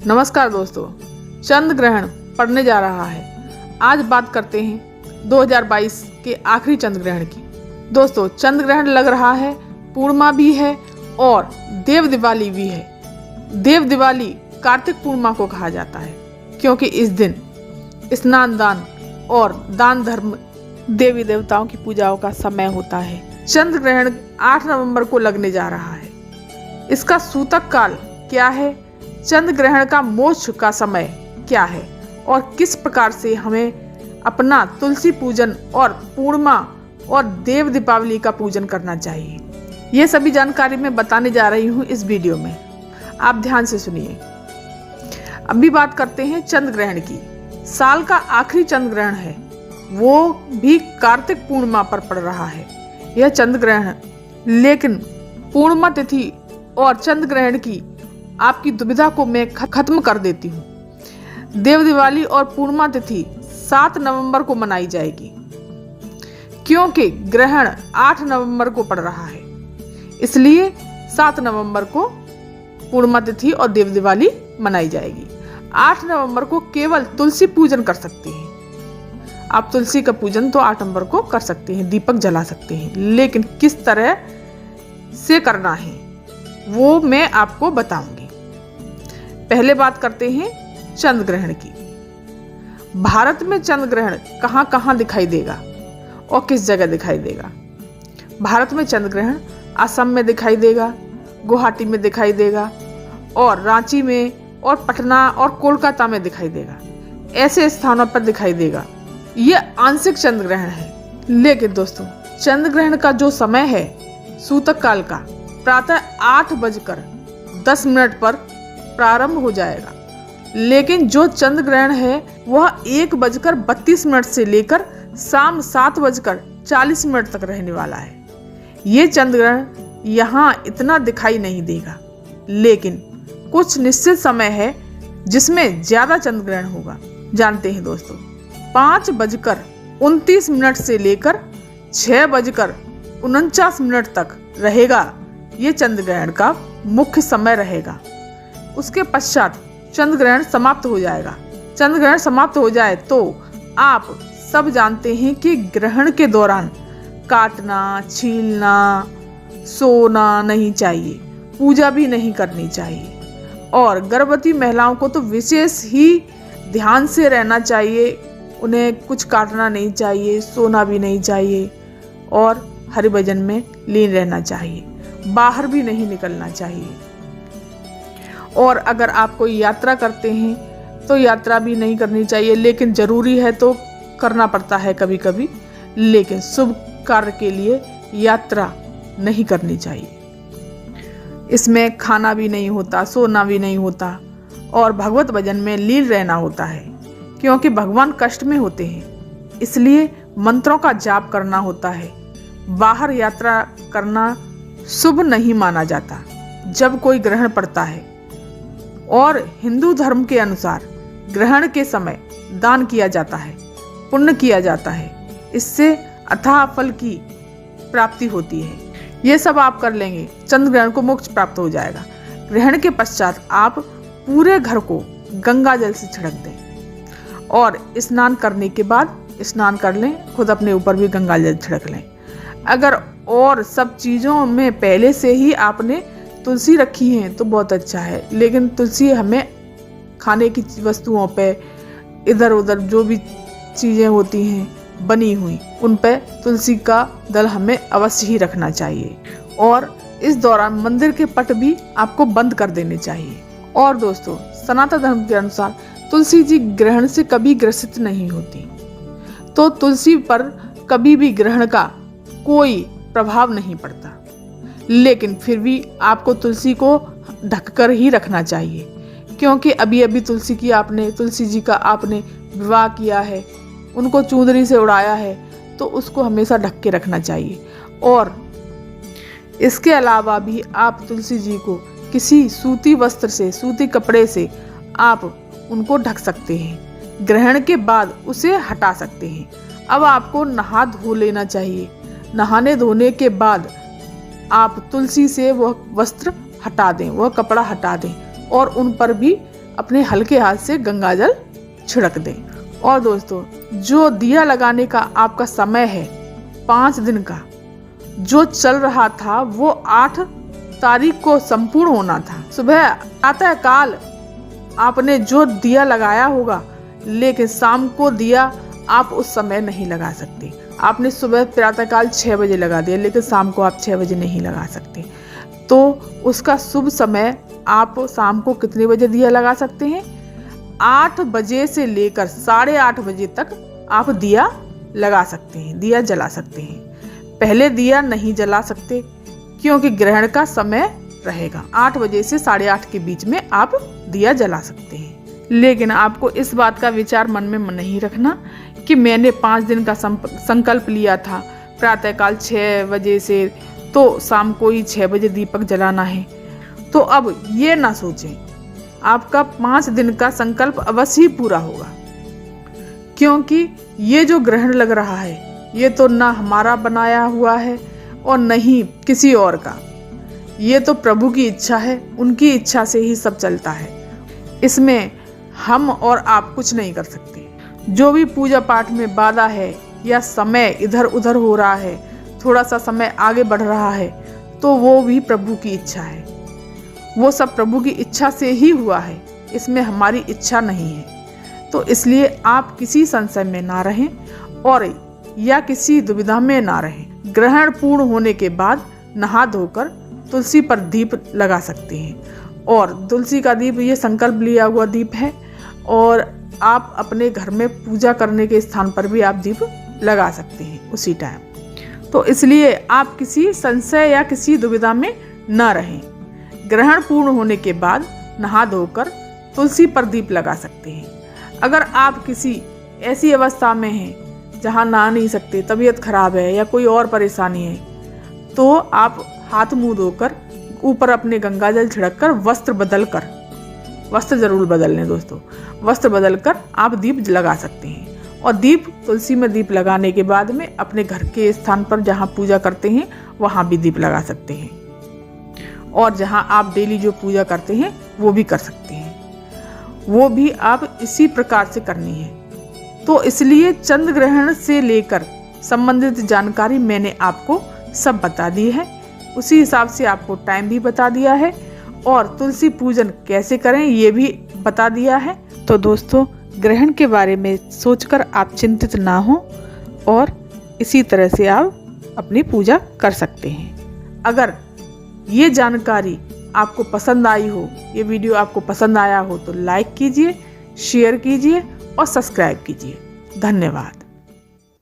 नमस्कार दोस्तों, चंद्र ग्रहण पड़ने जा रहा है। आज बात करते हैं 2022 के आखिरी चंद्र ग्रहण की। दोस्तों, चंद्र ग्रहण लग रहा है, पूर्णिमा भी है और देव दिवाली भी है। देव दिवाली कार्तिक पूर्णिमा को कहा जाता है क्योंकि इस दिन स्नान दान और दान धर्म देवी देवताओं की पूजाओं का समय होता है। चंद्र ग्रहण 8 नवंबर को लगने जा रहा है। इसका सूतक काल क्या है, चंद्र ग्रहण का मोक्ष का समय क्या है और किस प्रकार से हमें अपना तुलसी पूजन और पूर्णिमा और देव दीपावली का पूजन करना चाहिए, ये सभी जानकारी मैं बताने जा रही हूँ इस वीडियो में। आप ध्यान से सुनिए। अभी बात करते हैं चंद्र ग्रहण की। साल का आखिरी चंद्र ग्रहण है, वो भी कार्तिक पूर्णिमा पर पड़ रहा है यह चंद्र ग्रहण। लेकिन पूर्णिमा तिथि और चंद्र ग्रहण की आपकी दुविधा को मैं खत्म कर देती हूँ। देव दिवाली और पूर्णिमा तिथि 7 नवंबर को मनाई जाएगी क्योंकि ग्रहण 8 नवंबर को पड़ रहा है, इसलिए 7 नवंबर को पूर्णिमा तिथि और देव दिवाली मनाई जाएगी। 8 नवंबर को केवल तुलसी पूजन कर सकते हैं। आप तुलसी का पूजन तो 8 नवंबर को कर सकते हैं, दीपक जला सकते हैं, लेकिन किस तरह से करना है वो मैं आपको बताऊंगी। पहले बात करते हैं चंद्र ग्रहण की। भारत में चंद्र ग्रहण कहां कहां दिखाई देगा और किस जगह दिखाई देगा। भारत में चंद्र ग्रहण असम में दिखाई देगा, गुवाहाटी में दिखाई देगा और रांची में और पटना और कोलकाता में दिखाई देगा। ऐसे स्थानों पर दिखाई देगा। यह आंशिक चंद्र ग्रहण है। लेकिन दोस्तों, चंद्र ग्रहण का जो समय है सूतक काल का प्रातः 8:10 पर प्रारंभ हो जाएगा। लेकिन जो चंद्र ग्रहण है वह 1:32 से लेकर शाम 7:40 तक रहने वाला है। ये चंद्र ग्रहण यहाँ इतना दिखाई नहीं देगा, लेकिन कुछ निश्चित समय है जिसमें ज्यादा चंद्र ग्रहण होगा। जानते हैं दोस्तों, 5:29 से लेकर 6:49 तक रहेगा। ये चंद्र ग्रहण का मुख्य समय रहेगा। उसके पश्चात चंद्र ग्रहण समाप्त हो जाएगा। चंद्र ग्रहण समाप्त हो जाए तो आप सब जानते हैं कि ग्रहण के दौरान काटना, छीलना, सोना नहीं चाहिए, पूजा भी नहीं करनी चाहिए और गर्भवती महिलाओं को तो विशेष ही ध्यान से रहना चाहिए। उन्हें कुछ काटना नहीं चाहिए, सोना भी नहीं चाहिए और हरि भजन में लीन रहना चाहिए। बाहर भी नहीं निकलना चाहिए। और अगर आप कोई यात्रा करते हैं तो यात्रा भी नहीं करनी चाहिए, लेकिन जरूरी है तो करना पड़ता है कभी कभी, लेकिन शुभ कार्य के लिए यात्रा नहीं करनी चाहिए। इसमें खाना भी नहीं होता, सोना भी नहीं होता और भगवत भजन में लीन रहना होता है क्योंकि भगवान कष्ट में होते हैं, इसलिए मंत्रों का जाप करना होता है। बाहर यात्रा करना शुभ नहीं माना जाता जब कोई ग्रहण पड़ता है। और हिंदू धर्म के अनुसार ग्रहण के समय दान किया जाता है, पुण्य किया जाता है, इससे अथाह फल की प्राप्ति होती है। ये सब आप कर लेंगे, चंद्र ग्रहण को मोक्ष प्राप्त हो जाएगा। ग्रहण के पश्चात आप पूरे घर को गंगा जल से छिड़क दें और स्नान करने के बाद स्नान कर लें, खुद अपने ऊपर भी गंगा जल छिड़क लें। अगर और सब चीज़ों में पहले से ही आपने तुलसी रखी है तो बहुत अच्छा है, लेकिन तुलसी हमें खाने की वस्तुओं पे, इधर उधर जो भी चीज़ें होती हैं बनी हुई, उन पे तुलसी का दल हमें अवश्य ही रखना चाहिए। और इस दौरान मंदिर के पट भी आपको बंद कर देने चाहिए। और दोस्तों, सनातन धर्म के अनुसार तुलसी जी ग्रहण से कभी ग्रसित नहीं होती, तो तुलसी पर कभी भी ग्रहण का कोई प्रभाव नहीं पड़ता। लेकिन फिर भी आपको तुलसी को ढककर ही रखना चाहिए क्योंकि अभी अभी तुलसी जी का आपने विवाह किया है, उनको चूंदरी से उड़ाया है, तो उसको हमेशा ढक के रखना चाहिए। और इसके अलावा भी आप तुलसी जी को किसी सूती वस्त्र से, सूती कपड़े से आप उनको ढक सकते हैं। ग्रहण के बाद उसे हटा सकते हैं। अब आपको नहा धो लेना चाहिए। नहाने धोने के बाद आप तुलसी से वह वस्त्र हटा दें, वह कपड़ा हटा दें और उन पर भी अपने हल्के हाथ से गंगा जल छिड़क दें। और दोस्तों, जो दिया लगाने का आपका समय है 5 दिन का, जो चल रहा था वो 8 तारीख को संपूर्ण होना था। सुबह प्रातःकाल आपने जो दिया लगाया होगा, लेकिन शाम को दिया आप उस समय नहीं लगा सकते। आपने सुबह प्रातःकाल 6 बजे लगा दिया, लेकिन शाम को आप 6 बजे नहीं लगा सकते। तो उसका शुभ समय आप शाम को कितने बजे दिया लगा सकते हैं? 8 बजे से लेकर 8:30 बजे तक आप दिया लगा सकते हैं, दिया जला सकते हैं। पहले दिया नहीं जला सकते क्योंकि ग्रहण का समय रहेगा। 8 बजे से 8:30 के बीच में आप दिया जला सकते हैं। लेकिन आपको इस बात का विचार मन में नहीं रखना कि मैंने 5 दिन का संकल्प लिया था प्रातःकाल 6 बजे से, तो शाम को ही 6 बजे दीपक जलाना है। तो अब ये ना सोचें, आपका 5 दिन का संकल्प अवश्य ही पूरा होगा, क्योंकि ये जो ग्रहण लग रहा है ये तो ना हमारा बनाया हुआ है और न ही किसी और का। ये तो प्रभु की इच्छा है, उनकी इच्छा से ही सब चलता है। इसमें हम और आप कुछ नहीं कर सकते। जो भी पूजा पाठ में बाधा है या समय इधर उधर हो रहा है, थोड़ा सा समय आगे बढ़ रहा है, तो वो भी प्रभु की इच्छा है। वो सब प्रभु की इच्छा से ही हुआ है, इसमें हमारी इच्छा नहीं है। तो इसलिए आप किसी संशय में ना रहें और या किसी दुविधा में ना रहें। ग्रहण पूर्ण होने के बाद नहा धोकर तुलसी पर दीप लगा सकते हैं। और तुलसी का दीप ये संकल्प लिया हुआ दीप है, और आप अपने घर में पूजा करने के स्थान पर भी आप दीप लगा सकते हैं उसी टाइम। तो इसलिए आप किसी संशय या किसी दुविधा में न रहें। ग्रहण पूर्ण होने के बाद नहा धोकर तुलसी पर दीप लगा सकते हैं। अगर आप किसी ऐसी अवस्था में हैं जहां नहा नहीं सकते, तबीयत खराब है या कोई और परेशानी है, तो आप हाथ मुंह धोकर ऊपर अपने गंगा जल छिड़ककर वस्त्र जरूर बदल लें दोस्तों। वस्त्र बदलकर आप दीप लगा सकते हैं। और दीप, तुलसी में दीप लगाने के बाद में अपने घर के स्थान पर जहाँ पूजा करते हैं वहाँ भी दीप लगा सकते हैं। और जहाँ आप डेली जो पूजा करते हैं वो भी कर सकते हैं। वो भी आप इसी प्रकार से करनी है। तो इसलिए चंद्र ग्रहण से लेकर संबंधित जानकारी मैंने आपको सब बता दी है। उसी हिसाब से आपको टाइम भी बता दिया है और तुलसी पूजन कैसे करें ये भी बता दिया है। तो दोस्तों, ग्रहण के बारे में सोचकर आप चिंतित ना हो और इसी तरह से आप अपनी पूजा कर सकते हैं। अगर ये जानकारी आपको पसंद आई हो, ये वीडियो आपको पसंद आया हो, तो लाइक कीजिए, शेयर कीजिए और सब्सक्राइब कीजिए। धन्यवाद।